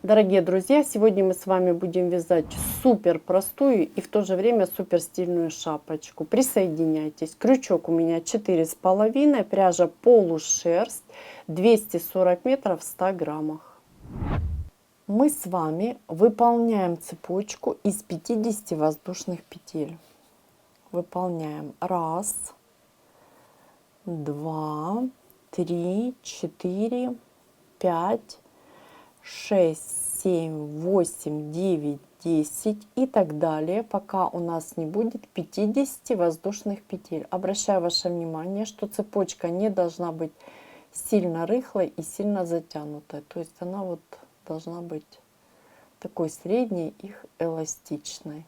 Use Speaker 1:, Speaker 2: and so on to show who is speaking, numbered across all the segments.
Speaker 1: Дорогие друзья, сегодня мы с вами будем вязать супер простую и в то же время супер стильную шапочку. Присоединяйтесь. Крючок у меня 4,5, пряжа полушерсть, 240 метров в 100 граммах. Мы с вами выполняем цепочку из 50 воздушных петель. Выполняем 1, 2, 3, 4, 5, 6, 7, 8, 9, 10 и так далее, пока у нас не будет 50 воздушных петель. Обращаю ваше внимание, что цепочка не должна быть сильно рыхлой и сильно затянутой. То есть она вот должна быть такой средней и эластичной.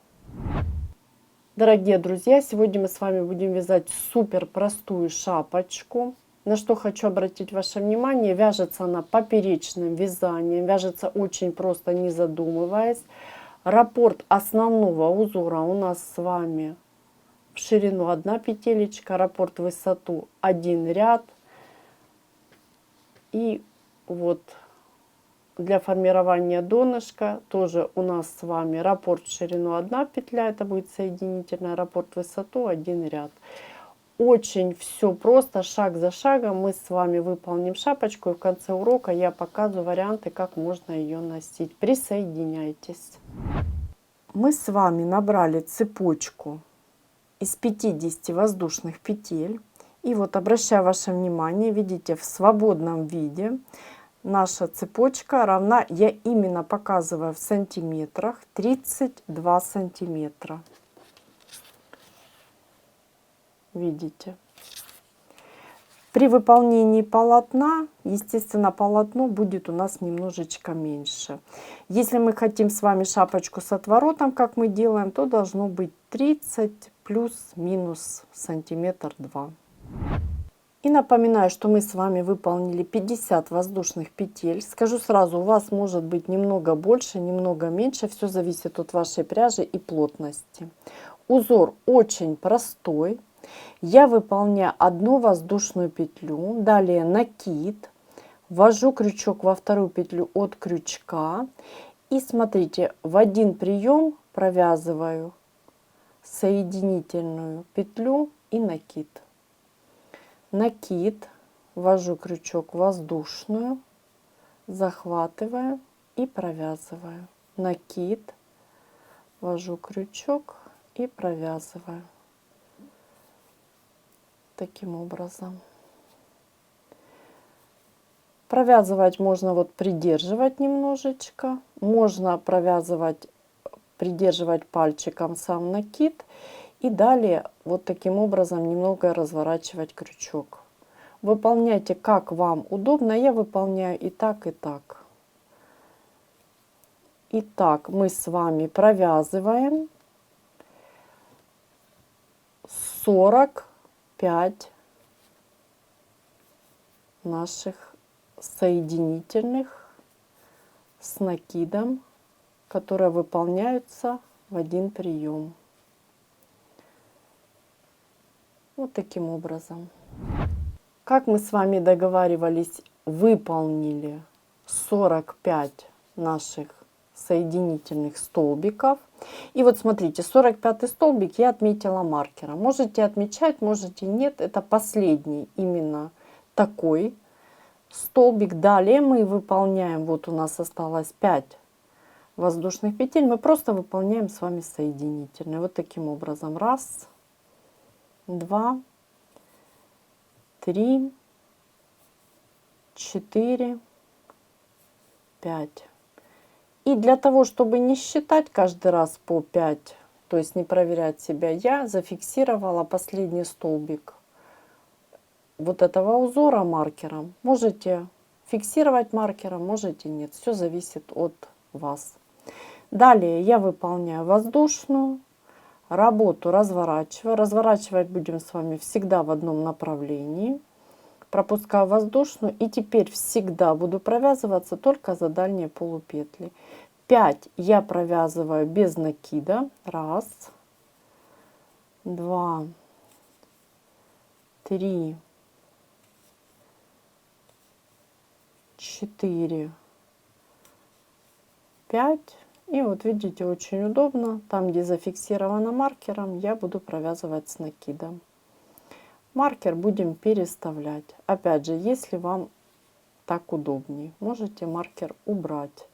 Speaker 1: Дорогие друзья, сегодня мы с вами будем вязать супер простую шапочку. На что хочу обратить ваше внимание, вяжется она поперечным вязанием, вяжется очень просто, не задумываясь. Раппорт основного узора у нас с вами в ширину 1 петелечка, раппорт в высоту 1 ряд. И вот для формирования донышка тоже у нас с вами раппорт в ширину 1 петля, это будет соединительная, раппорт в высоту 1 ряд. Очень все просто, шаг за шагом мы с вами выполним шапочку, и в конце урока я показываю варианты, как можно ее носить. Присоединяйтесь. Мы с вами набрали цепочку из 50 воздушных петель. И вот обращаю ваше внимание, видите, в свободном виде наша цепочка равна, я именно показываю в сантиметрах, 32 сантиметра. Видите? При выполнении полотна, естественно, полотно будет у нас немножечко меньше. Если мы хотим с вами шапочку с отворотом, как мы делаем, то должно быть 30 плюс-минус сантиметр-два. И напоминаю, что мы с вами выполнили 50 воздушных петель. Скажу сразу, у вас может быть немного больше, немного меньше. Все зависит от вашей пряжи и плотности. Узор очень простой. Я выполняю одну воздушную петлю, далее накид, ввожу крючок во вторую петлю от крючка и смотрите, в один прием провязываю соединительную петлю и накид. Накид, ввожу крючок в воздушную, захватываю и провязываю. Накид, ввожу крючок и провязываю. Таким образом. Провязывать можно вот придерживать немножечко. Можно провязывать, придерживать пальчиком сам накид. И далее вот таким образом немного разворачивать крючок. Выполняйте как вам удобно. Я выполняю и так, и так. Итак, мы с вами провязываем 45 наших соединительных с накидом, которые выполняются в один прием. Вот таким образом. Как мы с вами договаривались, выполнили 45 наших соединительных столбиков. И вот смотрите, 45 столбик я отметила маркером. Можете отмечать, можете нет. Это последний именно такой столбик. Далее мы выполняем, вот у нас осталось 5 воздушных петель. Мы просто выполняем с вами соединительные. Вот таким образом. 1, 2, 3, 4, 5. И для того, чтобы не считать каждый раз по 5, то есть не проверять себя, я зафиксировала последний столбик вот этого узора маркером. Можете фиксировать маркером, можете нет. Все зависит от вас. Далее я выполняю воздушную работу, разворачиваю. Разворачивать будем с вами всегда в одном направлении. Пропускаю воздушную и теперь всегда буду провязываться только за дальние полупетли. 5 я провязываю без накида. 1, 2, 3, 4, 5. И вот видите, очень удобно. Там, где зафиксировано маркером, я буду провязывать с накидом. Маркер будем переставлять. Опять же, если вам так удобнее, можете маркер убрать.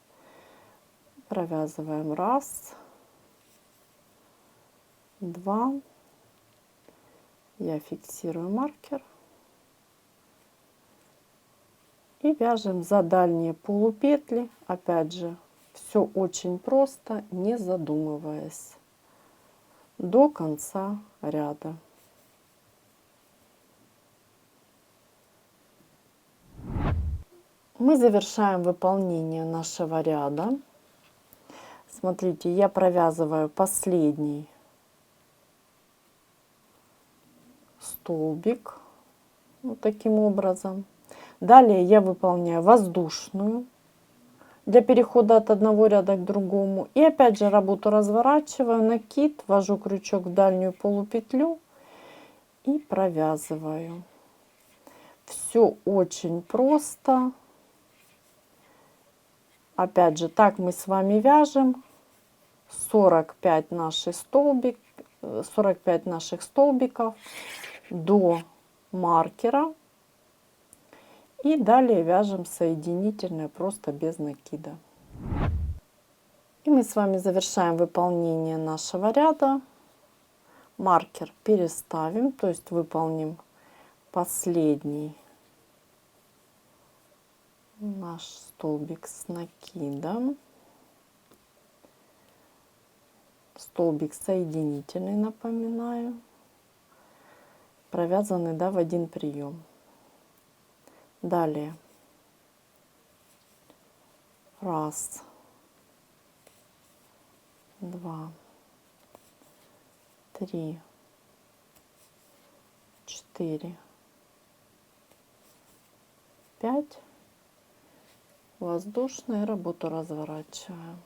Speaker 1: Провязываем 1, 2. Я фиксирую маркер. И вяжем за дальние полупетли. Опять же, все очень просто, не задумываясь, до конца ряда. Мы завершаем выполнение нашего ряда. Смотрите, я провязываю последний столбик вот таким образом. Далее я выполняю воздушную для перехода от одного ряда к другому. И опять же работу разворачиваю, накид, ввожу крючок в дальнюю полупетлю и провязываю. Все очень просто. Опять же, так мы с вами вяжем 45 наших столбиков до маркера. И далее вяжем соединительное просто без накида. И мы с вами завершаем выполнение нашего ряда. Маркер переставим, то есть выполним последний наш столбик с накидом. Столбик соединительный, напоминаю, провязанный, да, в один прием. Далее 1, 2, 3, 4, 5. Воздушную работу разворачиваем.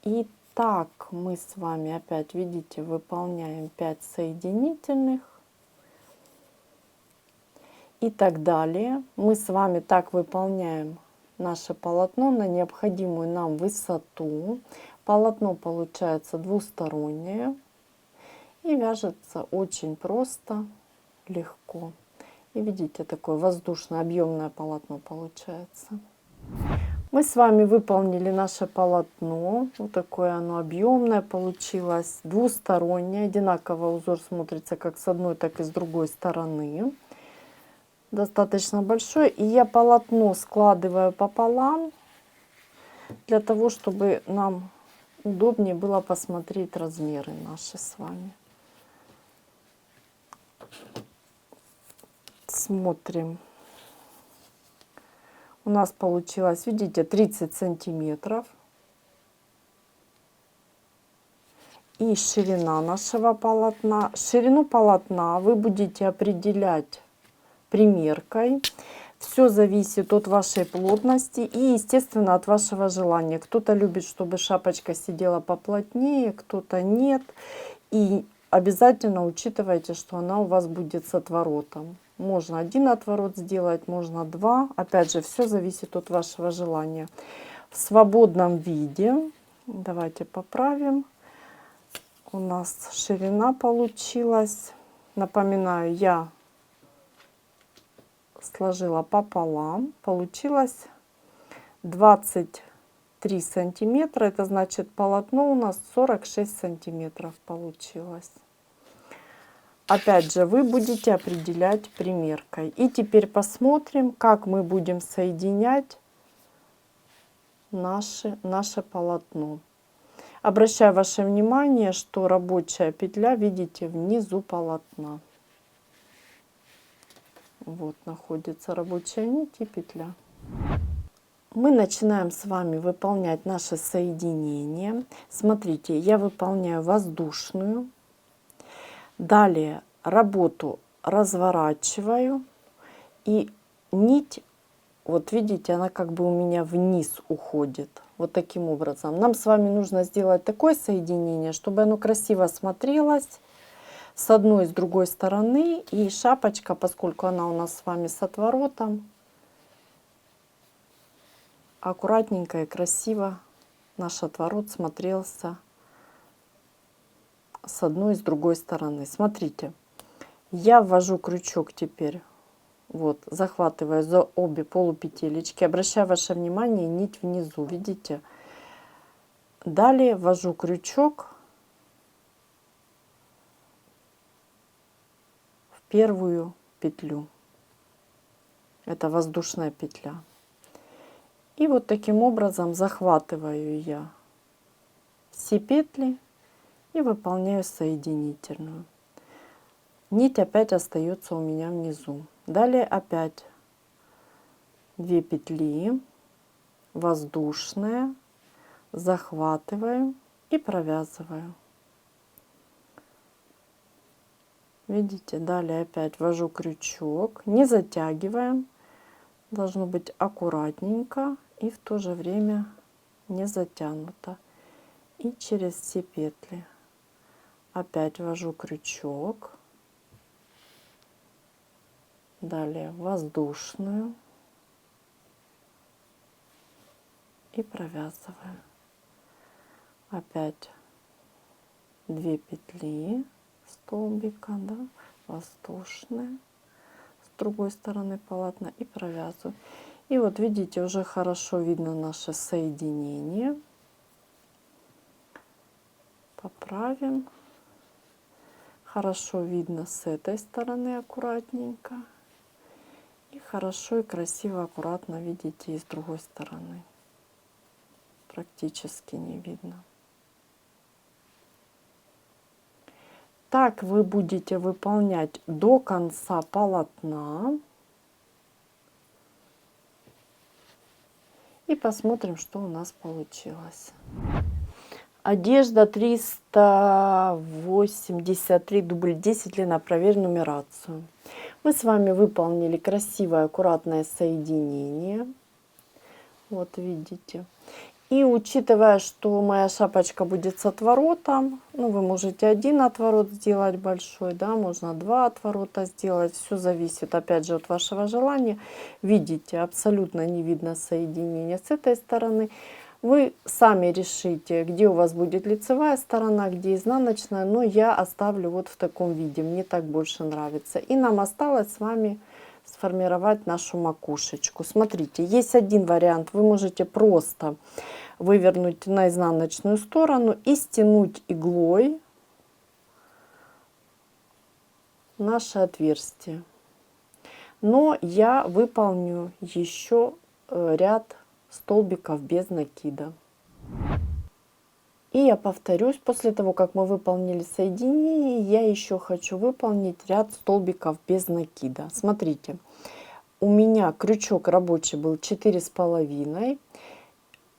Speaker 1: И так мы с вами опять, видите, выполняем 5 соединительных. И так далее. Мы с вами так выполняем наше полотно на необходимую нам высоту. Полотно получается двустороннее. И вяжется очень просто, легко. И видите, такое воздушное объемное полотно получается. Мы с вами выполнили наше полотно. Вот такое оно объемное получилось. Двустороннее. Одинаково узор смотрится как с одной, так и с другой стороны. Достаточно большое. И я полотно складываю пополам, для того, чтобы нам удобнее было посмотреть размеры наши с вами. Смотрим. У нас получилось, видите, 30 сантиметров. И ширина нашего полотна. Ширину полотна вы будете определять примеркой. Все зависит от вашей плотности и, естественно, от вашего желания. Кто-то любит, чтобы шапочка сидела поплотнее, кто-то нет. И обязательно учитывайте, что она у вас будет с отворотом. Можно один отворот сделать, можно два. Опять же, все зависит от вашего желания. В свободном виде, давайте поправим, у нас ширина получилась. Напоминаю, я сложила пополам. Получилось 23 сантиметра. Это значит, полотно у нас 46 сантиметров получилось. Опять же, вы будете определять примеркой. И теперь посмотрим, как мы будем соединять наше полотно. Обращаю ваше внимание, что рабочая петля, видите, внизу полотна. Вот находится рабочая нить и петля. Мы начинаем с вами выполнять наше соединение. Смотрите, я выполняю воздушную. Далее работу разворачиваю. И нить, вот видите, она как бы у меня вниз уходит. Вот таким образом. Нам с вами нужно сделать такое соединение, чтобы оно красиво смотрелось с одной и с другой стороны. И шапочка, поскольку она у нас с вами с отворотом, аккуратненько и красиво наш отворот смотрелся с одной и с другой стороны. Смотрите, я ввожу крючок теперь, вот, захватываю за обе полупетелечки, обращаю ваше внимание, нить внизу, видите? Далее ввожу крючок в первую петлю. Это воздушная петля. И вот таким образом захватываю я все петли и выполняю соединительную. Нить опять остается у меня внизу. Далее опять 2 петли, воздушная, захватываю и провязываю. Видите, далее опять ввожу крючок, не затягиваем, должно быть аккуратненько и в то же время не затянуто. И через все петли опять ввожу крючок, далее воздушную и провязываю. Опять 2 петли столбика, да, воздушные с другой стороны полотна и провязываю. И вот видите, уже хорошо видно наше соединение. Поправим. Хорошо видно с этой стороны аккуратненько. И хорошо и красиво, аккуратно видите и с другой стороны. Практически не видно. Так вы будете выполнять до конца полотна. И посмотрим, что у нас получилось. Одежда 383, дубль 10, длина, проверь нумерацию. Мы с вами выполнили красивое, аккуратное соединение. Вот видите. И учитывая, что моя шапочка будет с отворотом, ну, вы можете один отворот сделать большой, да, можно 2 отворота сделать. Все зависит, опять же, от вашего желания. Видите, абсолютно не видно соединения с этой стороны. Вы сами решите, где у вас будет лицевая сторона, где изнаночная. Но я оставлю вот в таком виде, мне так больше нравится. И нам осталось с вами сформировать нашу макушечку. Смотрите, есть один вариант. Вы можете просто вывернуть на изнаночную сторону и стянуть иглой наше отверстие. Но я выполню еще ряд столбиков без накида. И я повторюсь, после того, как мы выполнили соединение, я еще хочу выполнить ряд столбиков без накида. Смотрите, у меня крючок рабочий был 4,5.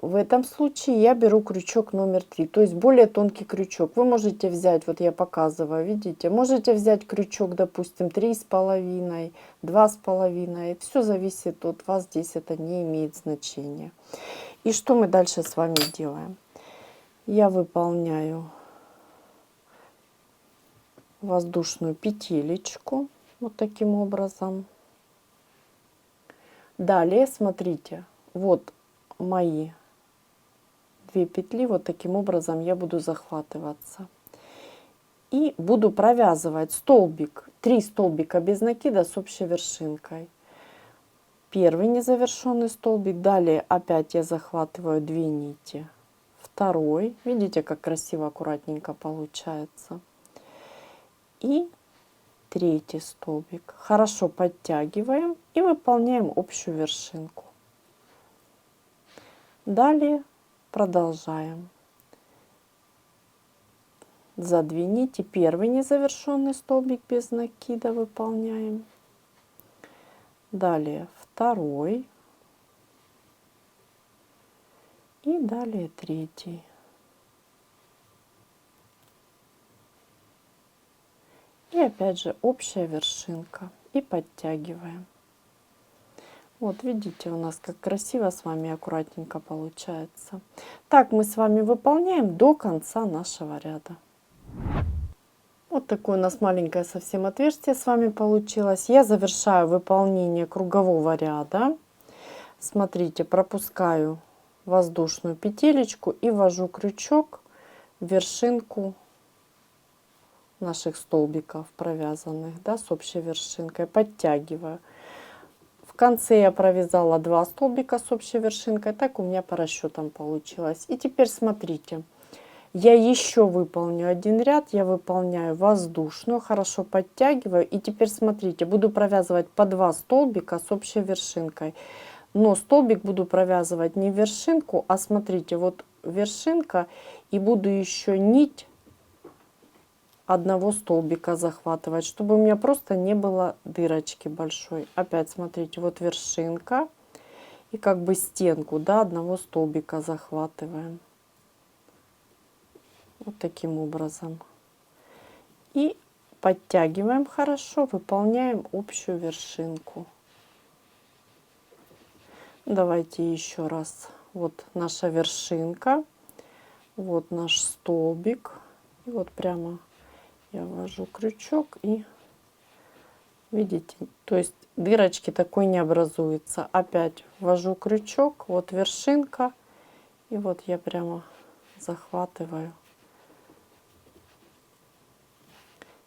Speaker 1: В этом случае я беру крючок номер 3, то есть более тонкий крючок. Вы можете взять, вот я показываю, видите, можете взять крючок, допустим, 3,5, 2,5. Все зависит от вас, здесь это не имеет значения. И что мы дальше с вами делаем? Я выполняю воздушную петелечку вот таким образом. Далее, смотрите, вот мои 2 петли, вот таким образом я буду захватываться. И буду провязывать столбик, 3 столбика без накида с общей вершинкой. Первый незавершенный столбик, далее опять я захватываю 2 нити. Второй, видите, как красиво, аккуратненько получается. И 3 столбик. Хорошо подтягиваем и выполняем общую вершинку. Далее продолжаем. За 2 нити первый незавершенный столбик без накида выполняем. Далее второй. И далее 3. И опять же общая вершинка. И подтягиваем. Вот видите, у нас как красиво с вами аккуратненько получается. Так мы с вами выполняем до конца нашего ряда. Вот такое у нас маленькое совсем отверстие с вами получилось. Я завершаю выполнение кругового ряда. Смотрите, пропускаю воздушную петелечку и ввожу крючок в вершинку наших столбиков провязанных, да, с общей вершинкой, подтягиваю. В конце я провязала 2 столбика с общей вершинкой, так у меня по расчетам получилось. И теперь смотрите, я еще выполню один ряд, я выполняю воздушную, хорошо подтягиваю. И теперь смотрите, буду провязывать по 2 столбика с общей вершинкой. Но столбик буду провязывать не в вершинку, а смотрите, вот вершинка, и буду еще нить одного столбика захватывать, чтобы у меня просто не было дырочки большой. Опять смотрите, вот вершинка, и как бы стенку, да, одного столбика захватываем. Вот таким образом. И подтягиваем хорошо, выполняем общую вершинку. Давайте еще раз. Вот наша вершинка, вот наш столбик. И вот прямо я ввожу крючок и видите, то есть дырочки такой не образуется. Опять ввожу крючок, вот вершинка, и вот я прямо захватываю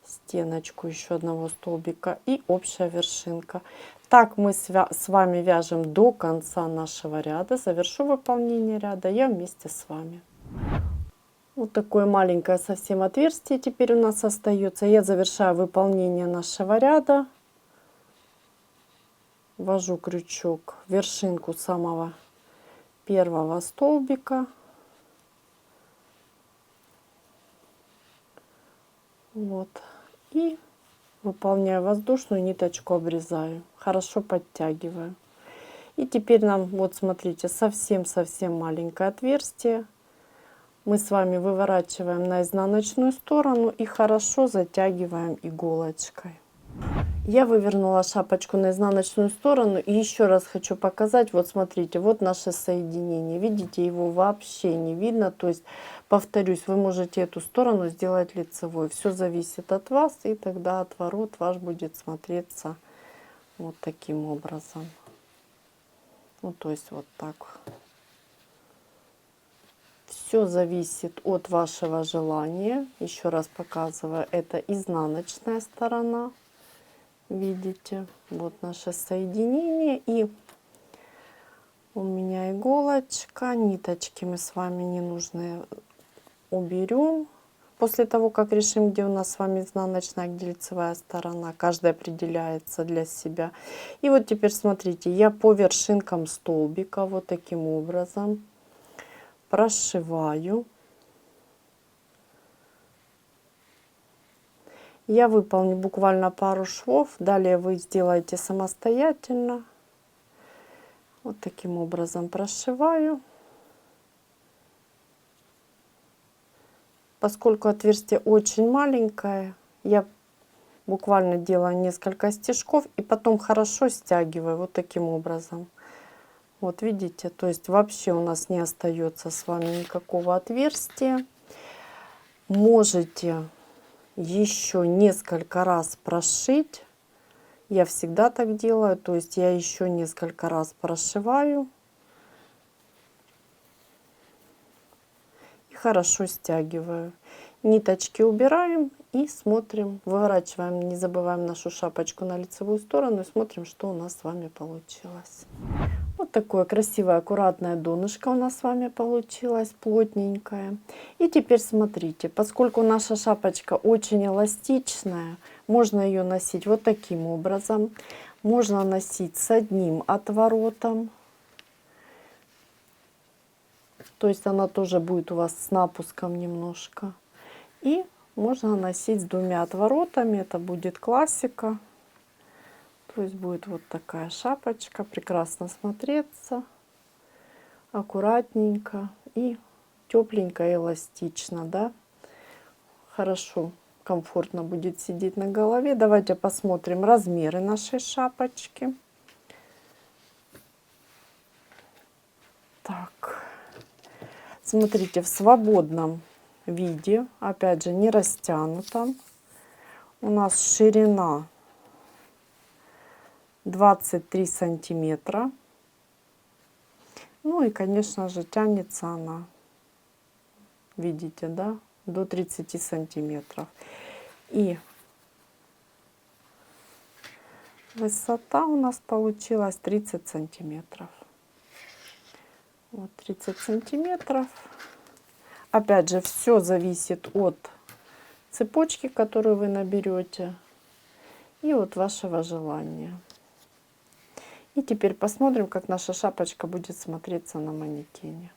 Speaker 1: стеночку еще одного столбика и общая вершинка. Так мы с вами вяжем до конца нашего ряда. Завершу выполнение ряда я вместе с вами. Вот такое маленькое совсем отверстие теперь у нас остается. Я завершаю выполнение нашего ряда. Ввожу крючок в вершинку самого первого столбика. Вот. И выполняю воздушную, ниточку обрезаю. Хорошо подтягиваю. И теперь нам, вот смотрите, совсем-совсем маленькое отверстие. Мы с вами выворачиваем на изнаночную сторону и хорошо затягиваем иголочкой. Я вывернула шапочку на изнаночную сторону и еще раз хочу показать. Вот смотрите, вот наше соединение. Видите, его вообще не видно. То есть, повторюсь, вы можете эту сторону сделать лицевой. Все зависит от вас, и тогда отворот ваш будет смотреться вот таким образом. Ну, то есть вот так. Все зависит от вашего желания. Еще раз показываю, это изнаночная сторона. Видите, вот наше соединение, и у меня иголочка, ниточки мы с вами ненужные уберем. После того, как решим, где у нас с вами изнаночная, где лицевая сторона, каждая определяется для себя. И вот теперь смотрите, я по вершинкам столбика вот таким образом прошиваю. Я выполню буквально пару швов, далее вы сделаете самостоятельно. Вот таким образом прошиваю. Поскольку отверстие очень маленькое, я буквально делаю несколько стежков и потом хорошо стягиваю вот таким образом. Вот видите, то есть вообще у нас не остается с вами никакого отверстия. Можете еще несколько раз прошить. Я всегда так делаю, то есть я еще несколько раз прошиваю и хорошо стягиваю. Ниточки убираем и смотрим, выворачиваем, не забываем нашу шапочку на лицевую сторону и смотрим, что у нас с вами получилось. Вот такое красивое аккуратное донышко у нас с вами получилось, плотненькое. И теперь смотрите, поскольку наша шапочка очень эластичная, можно ее носить вот таким образом. Можно носить с одним отворотом. То есть она тоже будет у вас с напуском немножко. И можно носить с 2 отворотами. Это будет классика. То есть будет вот такая шапочка, прекрасно смотреться, аккуратненько и тепленько и эластично, да. Хорошо, комфортно будет сидеть на голове. Давайте посмотрим размеры нашей шапочки. Так, смотрите, в свободном виде, опять же, не растянутом, у нас ширина 23 сантиметра, Ну и, конечно же, тянется она, видите, да, до 30 сантиметров. И высота у нас получилась 30 сантиметров. Вот 30 сантиметров. Опять же, все зависит от цепочки, которую вы наберете, и от вашего желания. И теперь посмотрим, как наша шапочка будет смотреться на манекене.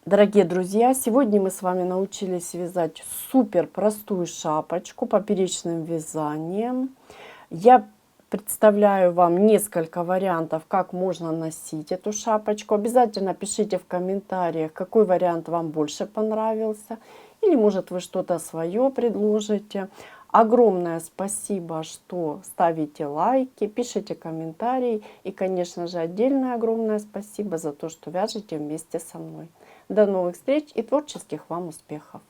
Speaker 1: Дорогие друзья, сегодня мы с вами научились вязать супер простую шапочку поперечным вязанием. Я представляю вам несколько вариантов, как можно носить эту шапочку. Обязательно пишите в комментариях, какой вариант вам больше понравился. Или, может, вы что-то свое предложите. Огромное спасибо, что ставите лайки, пишите комментарии. И, конечно же, отдельное огромное спасибо за то, что вяжете вместе со мной. До новых встреч и творческих вам успехов!